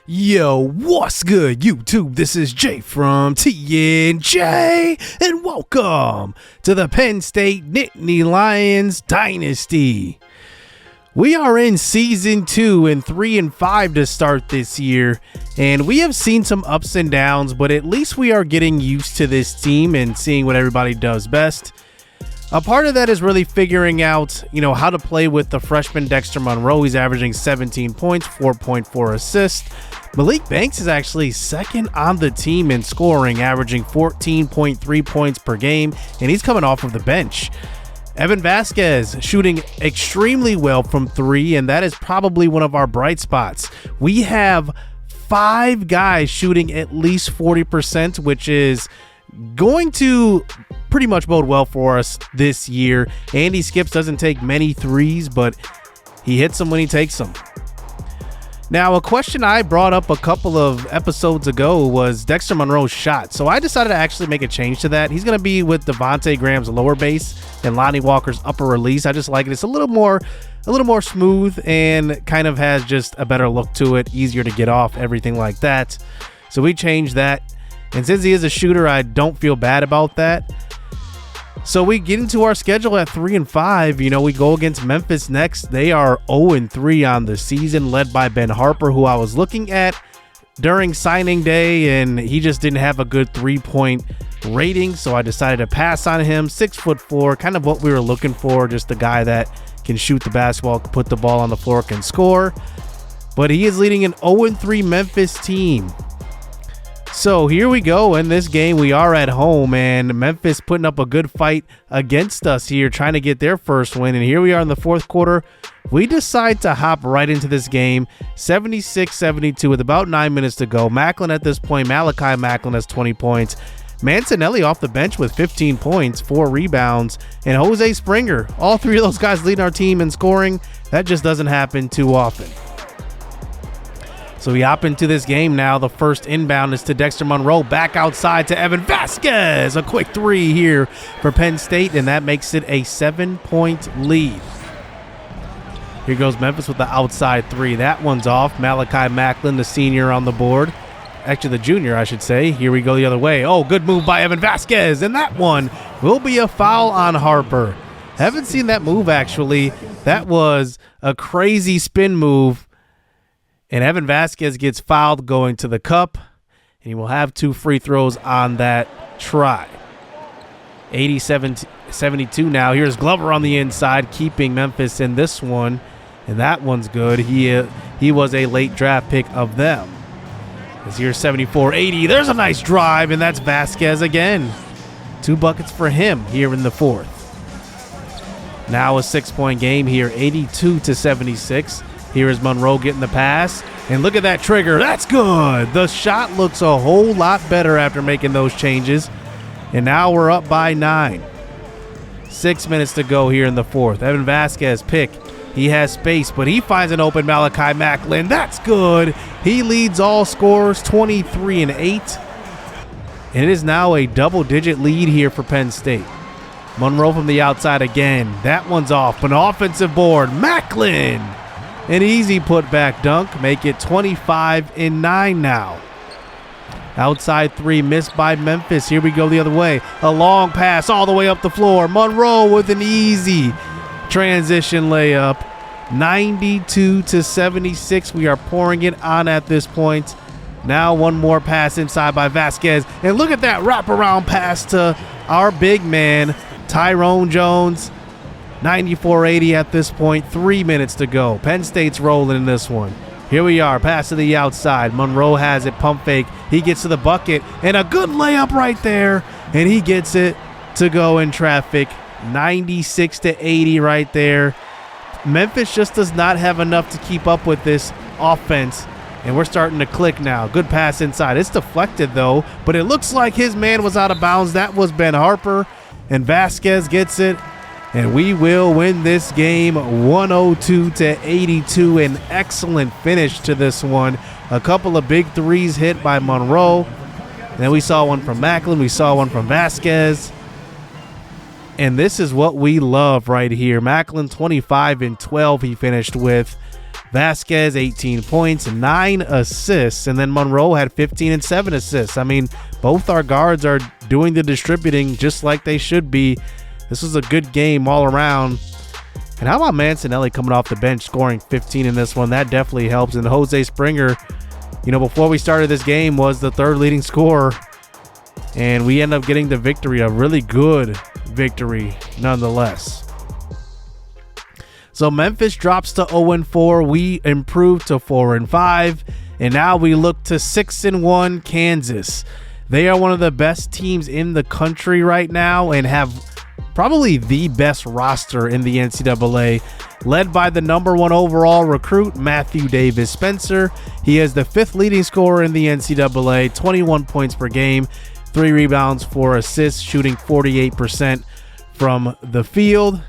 Yo, what's good, YouTube? This is Jay from TNJ, and welcome to the Penn State Nittany Lions Dynasty. We are in Season 2 and 3 and 5 to start this year, and we have seen some ups and downs, but at least we are getting used to this team and seeing what everybody does best. A part of that is really figuring out, how to play with the freshman Dexter Monroe. He's averaging 17 points, 4.4 assists. Malik Banks is actually second on the team in scoring, averaging 14.3 points per game, and he's coming off of the bench. Evan Vasquez shooting extremely well from three, and that is probably one of our bright spots. We have 5 guys shooting at least 40%, which is going to pretty much bode well for us this year. Andy Skips doesn't take many threes, but he hits them when he takes them. Now, a question I brought up a couple of episodes ago was Dexter Monroe's shot. So I decided to actually make a change to that. He's going to be with Devontae Graham's lower base and Lonnie Walker's upper release. I just like it. It's a little more smooth and kind of has just a better look to it, easier to get off, everything like that. So we changed that. And since he is a shooter, I don't feel bad about that. So we get into our schedule at 3 and 5. We go against Memphis next. They are 0 and 3 on the season, led by Ben Harper, who I was looking at during signing day, and he just didn't have a good 3-point rating. So I decided to pass on him. 6'4", kind of what we were looking for, just a guy that can shoot the basketball, put the ball on the floor, can score. But he is leading an 0 and 3 Memphis team. So here we go. In this game, we are at home, and Memphis putting up a good fight against us here, trying to get their first win. And here we are in the fourth quarter. We decide to hop right into this game, 76-72 with about 9 minutes to go. Macklin at this point, Malachi Macklin has 20 points. Mancinelli off the bench with 15 points, 4 rebounds, and Jose Springer. All 3 of those guys leading our team in scoring. That just doesn't happen too often. So we hop into this game now. The first inbound is to Dexter Monroe, back outside to Evan Vasquez. A quick 3 here for Penn State, and that makes it a 7-point lead. Here goes Memphis with the outside 3. That one's off. Malachi Macklin, the senior, on the board. Actually, the junior, I should say. Here we go the other way. Oh, good move by Evan Vasquez, and that one will be a foul on Harper. Haven't seen that move, actually. That was a crazy spin move. And Evan Vasquez gets fouled going to the cup, and he will have 2 free throws on that try. 87-72 now. Here's Glover on the inside, keeping Memphis in this one, and that one's good. He was a late draft pick of them. As here's 74-80. There's a nice drive, and that's Vasquez again. 2 buckets for him here in the fourth. Now a 6-point game here, 82-76. Here is Monroe getting the pass, and look at that trigger. That's good. The shot looks a whole lot better after making those changes, and now we're up by 9. 6 minutes to go here in the fourth. Evan Vasquez pick. He has space, but he finds an open Malachi Macklin. That's good. He leads all scorers, 23 and 8, and it is now a double-digit lead here for Penn State. Monroe from the outside again. That one's off. An offensive board. Macklin. An easy putback dunk, make it 25 and 9 now. Outside 3 missed by Memphis. Here we go the other way. A long pass all the way up the floor. Monroe with an easy transition layup. 92-76. We are pouring it on at this point. Now one more pass inside by Vasquez. And look at that wraparound pass to our big man, Tyrone Jones. 94-80 at this point, 3 minutes to go. Penn State's rolling in this one. Here we are, pass to the outside. Monroe has it, pump fake. He gets to the bucket, and a good layup right there, and he gets it to go in traffic. 96-80 right there. Memphis just does not have enough to keep up with this offense, and we're starting to click now. Good pass inside. It's deflected, though, but it looks like his man was out of bounds. That was Ben Harper, and Vasquez gets it. And we will win this game 102-82. An excellent finish to this one. A couple of big threes hit by Monroe. And then we saw one from Macklin. We saw one from Vasquez. And this is what we love right here. Macklin 25 and 12 he finished with. Vasquez 18 points, 9 assists, and then Monroe had 15 and 7 assists. I mean, both our guards are doing the distributing just like they should be. This was a good game all around. And how about Mancinelli coming off the bench, scoring 15 in this one? That definitely helps. And Jose Springer, you know, before we started this game, was the third leading scorer. And we end up getting the victory, a really good victory nonetheless. So Memphis drops to 0-4. We improve to 4-5. And now we look to 6-1 Kansas. They are one of the best teams in the country right now and have probably the best roster in the NCAA, led by the #1 overall recruit, Matthew Davis Spencer. He is the 5th leading scorer in the NCAA, 21 points per game, 3 rebounds, 4 assists, shooting 48% from the field.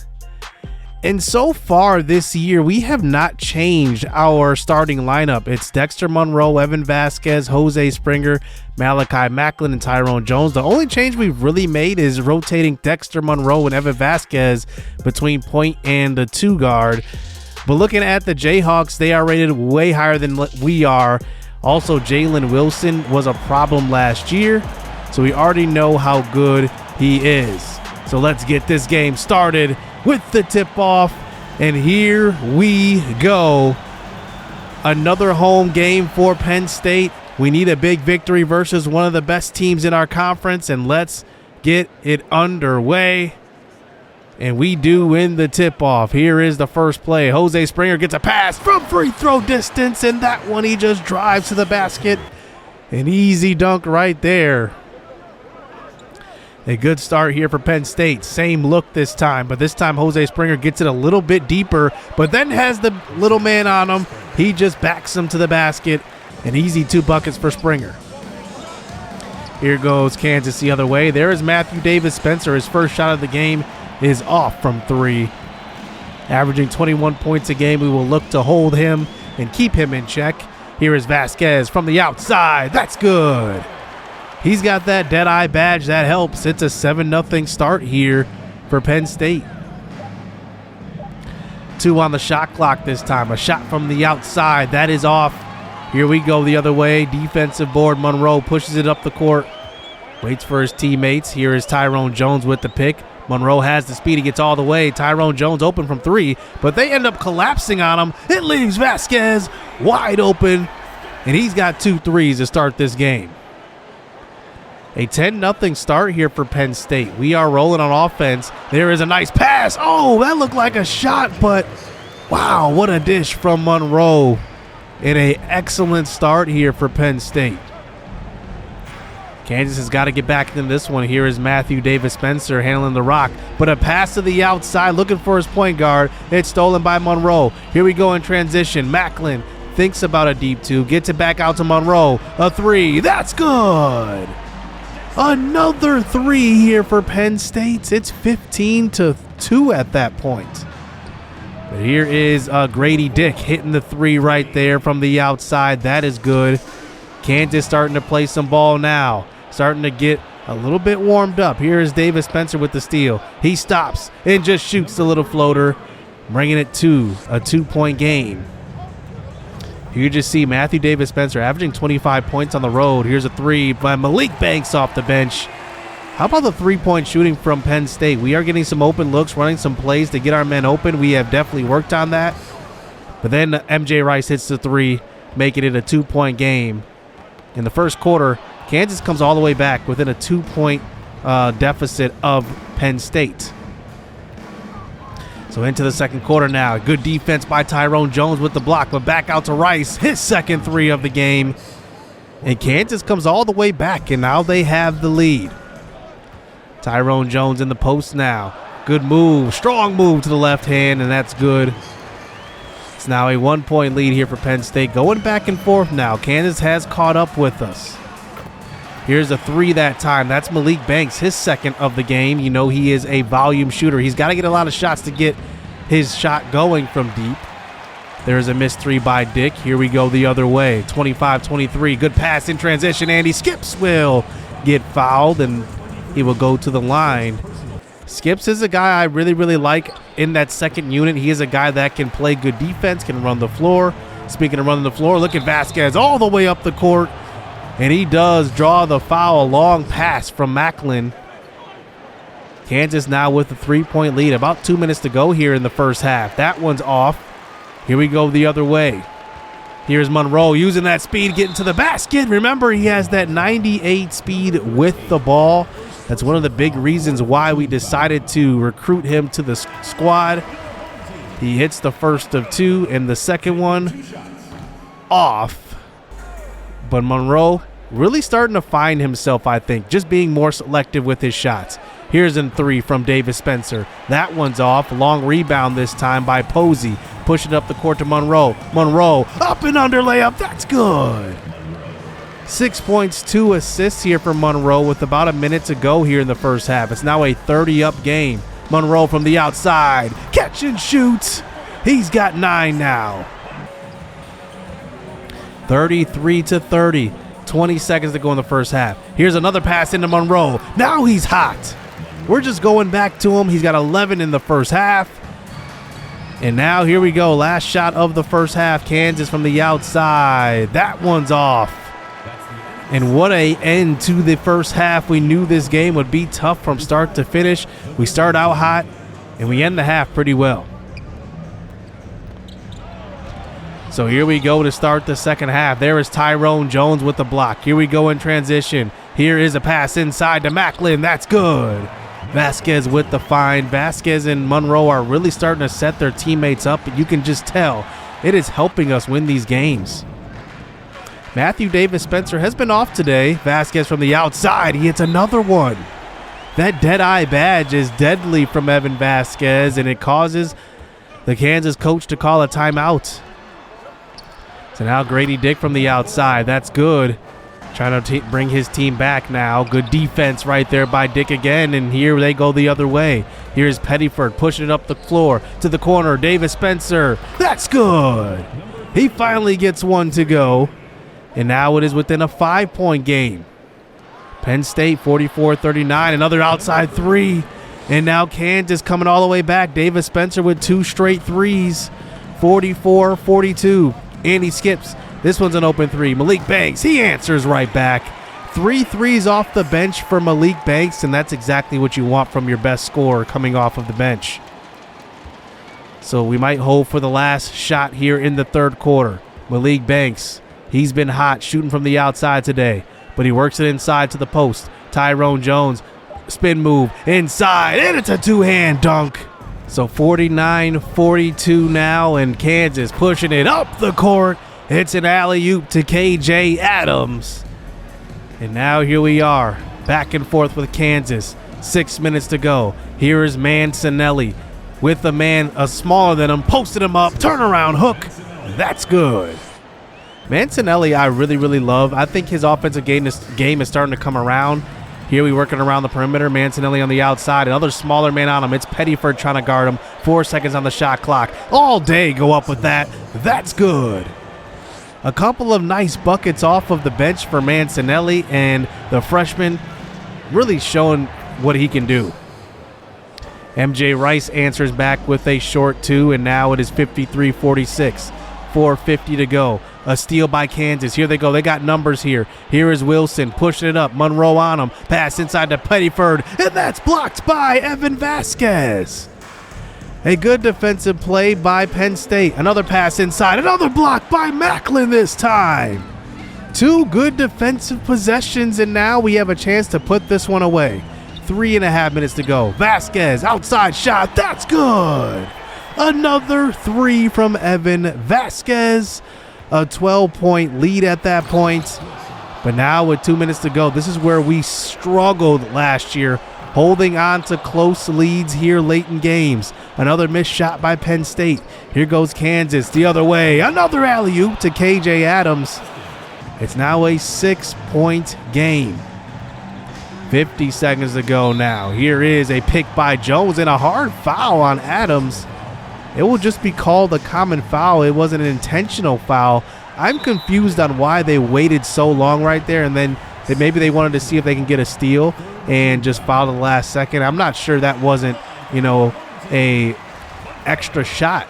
And so far this year, we have not changed our starting lineup. It's Dexter Monroe, Evan Vasquez, Jose Springer, Malachi Macklin, and Tyrone Jones. The only change we've really made is rotating Dexter Monroe and Evan Vasquez between point and the 2 guard. But looking at the Jayhawks, they are rated way higher than we are. Also, Jalen Wilson was a problem last year, so we already know how good he is. So let's get this game started with the tip-off, and here we go. Another home game for Penn State. We need a big victory versus one of the best teams in our conference, and let's get it underway. And we do win the tip-off. Here is the first play. Jose Springer gets a pass from free throw distance, and that one he just drives to the basket. An easy dunk right there. A good start here for Penn State. Same look this time, but this time Jose Springer gets it a little bit deeper, but then has the little man on him. He just backs him to the basket. An easy 2 buckets for Springer. Here goes Kansas the other way. There is Matthew Davis Spencer. His first shot of the game is off from 3. Averaging 21 points a game. We will look to hold him and keep him in check. Here is Vasquez from the outside. That's good. He's got that Deadeye badge. That helps. It's a 7-0 start here for Penn State. 2 on the shot clock this time. A shot from the outside. That is off. Here we go the other way. Defensive board. Monroe pushes it up the court. Waits for his teammates. Here is Tyrone Jones with the pick. Monroe has the speed. He gets all the way. Tyrone Jones open from 3, but they end up collapsing on him. It leaves Vasquez wide open, and he's got 2 threes to start this game. A 10-0 start here for Penn State. We are rolling on offense. There is a nice pass. Oh, that looked like a shot, but wow, what a dish from Monroe. And an excellent start here for Penn State. Kansas has got to get back into this one. Here is Matthew Davis Spencer handling the rock, but a pass to the outside looking for his point guard. It's stolen by Monroe. Here we go in transition. Macklin thinks about a deep 2, gets it back out to Monroe. A 3. That's good. Another 3 here for Penn State. It's 15-2 at that point. But here is Grady Dick hitting the 3 right there from the outside. That is good. Kansas starting to play some ball now. Starting to get a little bit warmed up. Here is Davis Spencer with the steal. He stops and just shoots the little floater, bringing it to a 2-point game. You just see Matthew Davis Spencer averaging 25 points on the road. Here's a 3 by Malik Banks off the bench. How about the 3-point shooting from Penn State? We are getting some open looks, running some plays to get our men open. We have definitely worked on that. But then MJ Rice hits the 3, making it a 2-point game. In the first quarter, Kansas comes all the way back within a 2-point deficit of Penn State. So into the second quarter now. Good defense by Tyrone Jones with the block, but back out to Rice. His second 3 of the game. And Kansas comes all the way back, and now they have the lead. Tyrone Jones in the post now. Good move. Strong move to the left hand, and that's good. It's now a 1-point lead here for Penn State. Going back and forth now. Kansas has caught up with us. Here's a 3 that time. That's Malik Banks, his second of the game. You know he is a volume shooter. He's got to get a lot of shots to get his shot going from deep. There's a missed 3 by Dick. Here we go the other way. 25-23. Good pass in transition. Andy Skips will get fouled, and he will go to the line. Skips is a guy I really like in that second unit. He is a guy that can play good defense, can run the floor. Speaking of running the floor, look at Vasquez all the way up the court. And he does draw the foul. A long pass from Macklin. Kansas now with a 3-point lead. About 2 minutes to go here in the first half. That one's off. Here we go the other way. Here's Monroe using that speed, getting to the basket. Remember, he has that 98 speed with the ball. That's one of the big reasons why we decided to recruit him to the squad. He hits the first of two, and the second one off. But Monroe really starting to find himself, I think, just being more selective with his shots. Here's a three from Davis Spencer. That one's off. Long rebound this time by Posey. Pushing up the court to Monroe. Monroe, up and under layup. That's good. 6 points, 2 assists here for Monroe with about a minute to go here in the first half. It's now a 30-up game. Monroe from the outside. Catch and shoots. He's got 9 now. 33-30. 20 seconds to go in the first half. Here's another pass into Monroe. Now he's hot. We're just going back to him. He's got 11 in the first half. And now here we go. Last shot of the first half. Kansas from the outside. That one's off. And what a end to the first half. We knew this game would be tough from start to finish. We start out hot, and we end the half pretty well. So here we go to start the second half. There is Tyrone Jones with the block. Here we go in transition. Here is a pass inside to Macklin. That's good. Vasquez with the find. Vasquez and Monroe are really starting to set their teammates up. You can just tell it is helping us win these games. Matthew Davis Spencer has been off today. Vasquez from the outside. He hits another one. That dead-eye badge is deadly from Evan Vasquez, and it causes the Kansas coach to call a timeout. So now Grady Dick from the outside. That's good. Trying to bring his team back now. Good defense right there by Dick again, and here they go the other way. Here's Pettiford pushing it up the floor to the corner. Davis Spencer. That's good. He finally gets one to go. And now it is within a 5-point game. Penn State 44-39, another outside three. And now Kansas coming all the way back. Davis Spencer with 2 straight threes. 44-42. And he skips. This one's an open three. Malik Banks, he answers right back. 3 threes off the bench for Malik Banks, and that's exactly what you want from your best scorer coming off of the bench. So we might hold for the last shot here in the third quarter. Malik Banks. He's been hot shooting from the outside today, but he works it inside to the post. Tyrone Jones, spin move inside, and it's a two-hand dunk. So 49-42 now, and Kansas pushing it up the court. It's an alley-oop to KJ Adams. And now here we are, back and forth with Kansas. 6 minutes to go. Here is Mancinelli with a man smaller than him, posted him up, turnaround hook. That's good. Mancinelli I really love. I think his offensive game is starting to come around. Here we working around the perimeter. Mancinelli on the outside. Another smaller man on him. It's Pettiford trying to guard him. 4 seconds on the shot clock. All day go up with that. That's good. A couple of nice buckets off of the bench for Mancinelli, and the freshman really showing what he can do. MJ Rice answers back with a short 2, and now it is 53-46. 4:50 to go. A steal by Kansas. Here they go. They got numbers here. Here is Wilson pushing it up. Monroe on him. Pass inside to Pettiford, and that's blocked by Evan Vasquez. A good defensive play by Penn State. Another pass inside. Another block by Macklin this time. 2 good defensive possessions, and now we have a chance to put this one away. 3.5 minutes to go. Vasquez, outside shot. That's good. Another 3 from Evan Vasquez. A 12-point lead at that point. But now with 2 minutes to go, this is where we struggled last year, holding on to close leads here late in games. Another missed shot by Penn State. Here goes Kansas the other way. Another alley-oop to KJ Adams. It's now a 6-point game. 50 seconds to go now. Here is a pick by Jones and a hard foul on Adams. It will just be called a common foul. It wasn't an intentional foul. I'm confused on why they waited so long right there, and then maybe they wanted to see if they can get a steal. and just fouled at the last second. I'm not sure that wasn't, a extra shot.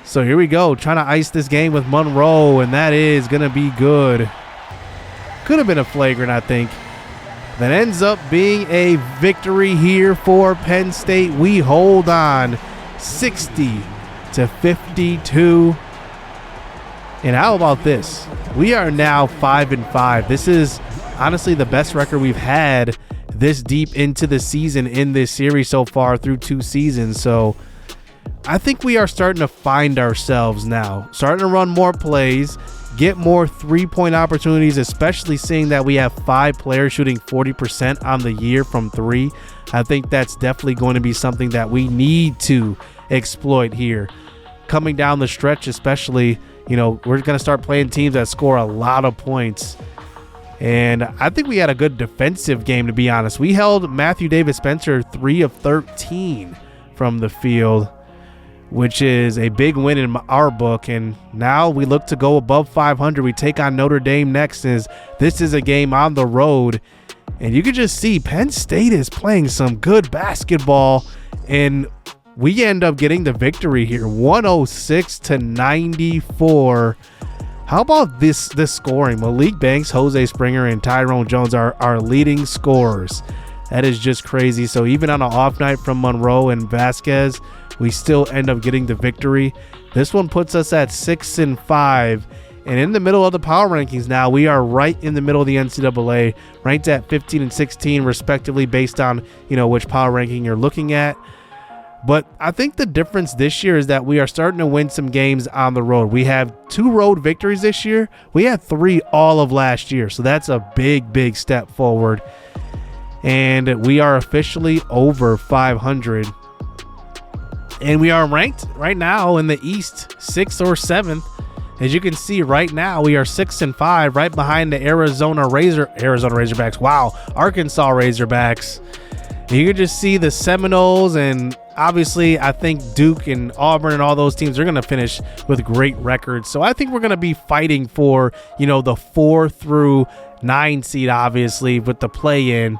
So here we go, trying to ice this game with Monroe, and that is going to be good. Could have been a flagrant, I think. That ends up being a victory here for Penn State. We hold on 60-52. And how about this? We are now 5-5. This is honestly the best record we've had this deep into the season in this series so far through 2 seasons. So I think we are starting to find ourselves now, starting to run more plays, get more 3-point opportunities, especially seeing that we have 5 players shooting 40% on the year from 3. I think that's definitely going to be something that we need to exploit here. Coming down the stretch, especially, we're going to start playing teams that score a lot of points. And I think we had a good defensive game, to be honest. We held Matthew Davis Spencer 3 of 13 from the field, which is a big win in our book. And now we look to go above 500. We take on Notre Dame next. This is a game on the road. And you can just see Penn State is playing some good basketball. And we end up getting the victory here, 106-94. How about this scoring? Malik Banks, Jose Springer, and Tyrone Jones are our leading scorers. That is just crazy. So even on an off night from Monroe and Vasquez, we still end up getting the victory. This one puts us at 6-5. And in the middle of the power rankings now, we are right in the middle of the NCAA, ranked at 15 and 16 respectively based on, which power ranking you're looking at. But I think the difference this year is that we are starting to win some games on the road. We have 2 road victories this year. We had 3 all of last year. So that's a big, big step forward. And we are officially over 500. And we are ranked right now in the East 6th or 7th. As you can see right now, we are 6-5, right behind the Arizona Razorbacks. Wow, Arkansas Razorbacks. You can just see the Seminoles, and obviously I think Duke and Auburn and all those teams are going to finish with great records. So I think we're going to be fighting for, the 4 through 9 seed, obviously, with the play-in.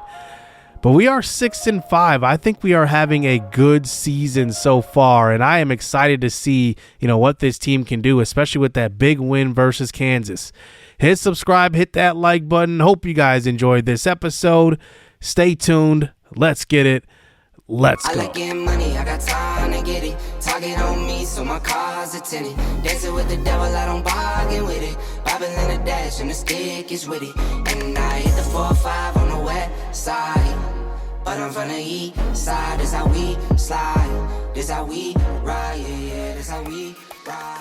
But we are 6-5. I think we are having a good season so far, and I am excited to see, what this team can do, especially with that big win versus Kansas. Hit subscribe, hit that like button. Hope you guys enjoyed this episode. Stay tuned. Let's get it. Let's go. I like getting money, I got time to get it. Target on me, so my car's a tinny. Dancing with the devil, I don't bargain with it. Bobbing in the dash, and the stick is with it. And I hit the 4-5 on the west side. But I'm from the east side, this how we slide. This how we ride, yeah, this how we ride.